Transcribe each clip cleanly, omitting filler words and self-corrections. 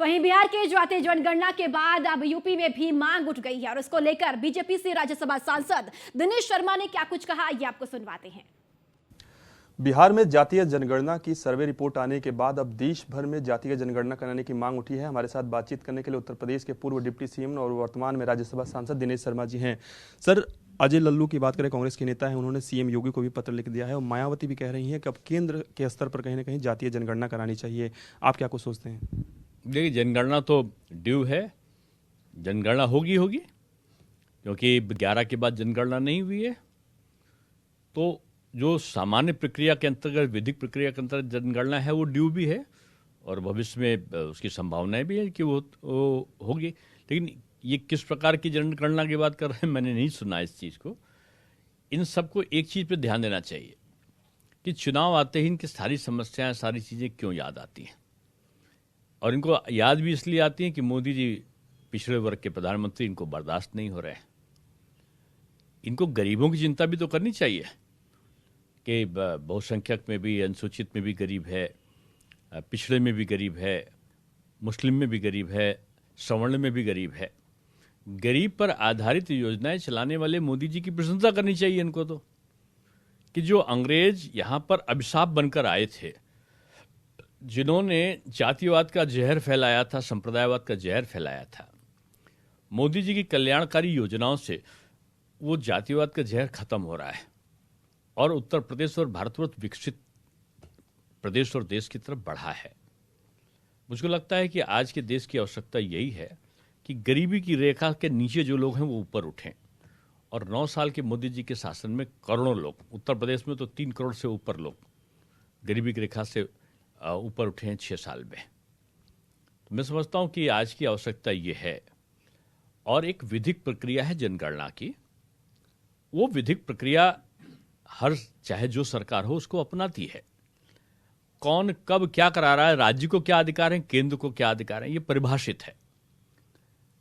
वहीं बिहार के जातीय जनगणना के बाद अब यूपी में भी मांग उठ गई है और इसको लेकर बीजेपी से राज्यसभा सांसद दिनेश शर्मा ने क्या कुछ कहा, ये आपको सुनवाते हैं। बिहार में जातीय जनगणना की सर्वे रिपोर्ट आने के बाद अब देश भर में जातीय जनगणना कराने की मांग उठी है। हमारे साथ बातचीत करने के लिए उत्तर प्रदेश के पूर्व डिप्टी सीएम और वर्तमान में राज्यसभा सांसद दिनेश शर्मा जी हैं। सर, अजय लल्लू की बात करें, कांग्रेस के नेता हैं, उन्होंने सीएम योगी को भी पत्र लिख दिया है और मायावती भी कह रही हैं कि अब केंद्र के स्तर पर कहीं ना कहीं जातीय जनगणना करानी चाहिए। आप क्या कुछ सोचते हैं? देखिए, जनगणना तो ड्यू है, जनगणना होगी क्योंकि 11 के बाद जनगणना नहीं हुई है। तो जो सामान्य प्रक्रिया के अंतर्गत, विधिक प्रक्रिया के अंतर्गत जनगणना है, वो ड्यू भी है और भविष्य में उसकी संभावनाएं भी है कि वो होगी। लेकिन ये किस प्रकार की जनगणना की बात कर रहे हैं, मैंने नहीं सुना इस चीज़ को। इन सबको एक चीज़ पे ध्यान देना चाहिए कि चुनाव आते ही इनकी सारी समस्याएं, सारी चीज़ें क्यों याद आती हैं। और इनको याद भी इसलिए आती हैं कि मोदी जी पिछड़े वर्ग के प्रधानमंत्री, इनको बर्दाश्त नहीं हो रहे हैं। इनको गरीबों की चिंता भी तो करनी चाहिए कि बहुसंख्यक में भी, अनुसूचित में भी गरीब है, पिछड़े में भी गरीब है, मुस्लिम में भी गरीब है, सवर्ण में भी गरीब है। गरीब पर आधारित योजनाएं चलाने वाले मोदी जी की प्रशंसा करनी चाहिए इनको तो, कि जो अंग्रेज यहाँ पर अभिशाप बनकर आए थे, जिन्होंने जातिवाद का जहर फैलाया था, संप्रदायवाद का जहर फैलाया था, मोदी जी की कल्याणकारी योजनाओं से वो जातिवाद का जहर खत्म हो रहा है और उत्तर प्रदेश और भारतवर्ष विकसित प्रदेश और देश की तरफ बढ़ा है। मुझको लगता है कि आज के देश की आवश्यकता यही है कि गरीबी की रेखा के नीचे जो लोग हैं वो ऊपर उठें। और 9 साल के मोदी जी के शासन में करोड़ों लोग, उत्तर प्रदेश में तो 3 करोड़ से ऊपर लोग गरीबी की रेखा से ऊपर उठे हैं 6 साल में। तो मैं समझता हूं कि आज की आवश्यकता ये है। और एक विधिक प्रक्रिया है जनगणना की, वो विधिक प्रक्रिया हर चाहे जो सरकार हो उसको अपनाती है। कौन कब क्या करा रहा है, राज्य को क्या अधिकार है, केंद्र को क्या अधिकार है, ये परिभाषित है।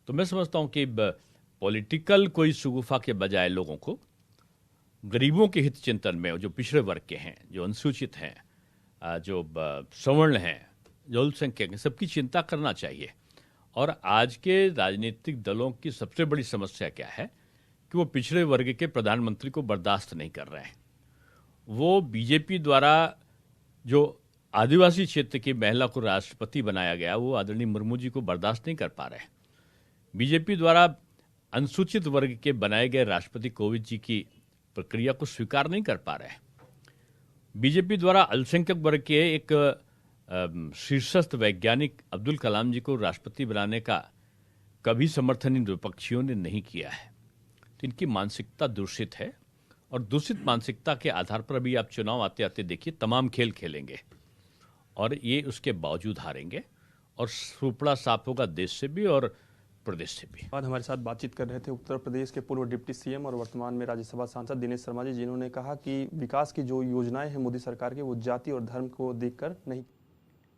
तो मैं समझता हूं कि पॉलिटिकल कोई शगुफा के बजाय लोगों को गरीबों के हित चिंतन में, जो पिछड़े वर्ग के हैं, जो अनुसूचित हैं, जो सवर्ण हैं, जो अल्पसंख्यक हैं, सबकी चिंता करना चाहिए। और आज के राजनीतिक दलों की सबसे बड़ी समस्या क्या है कि वो पिछड़े वर्ग के प्रधानमंत्री को बर्दाश्त नहीं कर रहे हैं। वो बीजेपी द्वारा जो आदिवासी क्षेत्र की महिला को राष्ट्रपति बनाया गया, वो आदरणीय मुर्मू जी को बर्दाश्त नहीं कर पा रहे हैं। बीजेपी द्वारा अनुसूचित वर्ग के बनाए गए राष्ट्रपति कोविंद जी की प्रक्रिया को स्वीकार नहीं कर पा रहे हैं। बीजेपी द्वारा अल्पसंख्यक वर्ग के एक शीर्षस्थ वैज्ञानिक अब्दुल कलाम जी को राष्ट्रपति बनाने का कभी समर्थन इन विपक्षियों ने नहीं किया है। तो इनकी मानसिकता दूषित है और दूषित मानसिकता के आधार पर अभी आप चुनाव आते आते देखिए, तमाम खेल खेलेंगे और ये उसके बावजूद हारेंगे और सुपड़ा साफ होगा देश से भी और प्रदेश से भी। बाद हमारे साथ बातचीत कर रहे थे उत्तर प्रदेश के पूर्व डिप्टी सीएम और वर्तमान में राज्यसभा सांसद दिनेश शर्मा जी, जिन्होंने कहा कि विकास की जो योजनाएं हैं मोदी सरकार की, वो जाति और धर्म को देखकर नहीं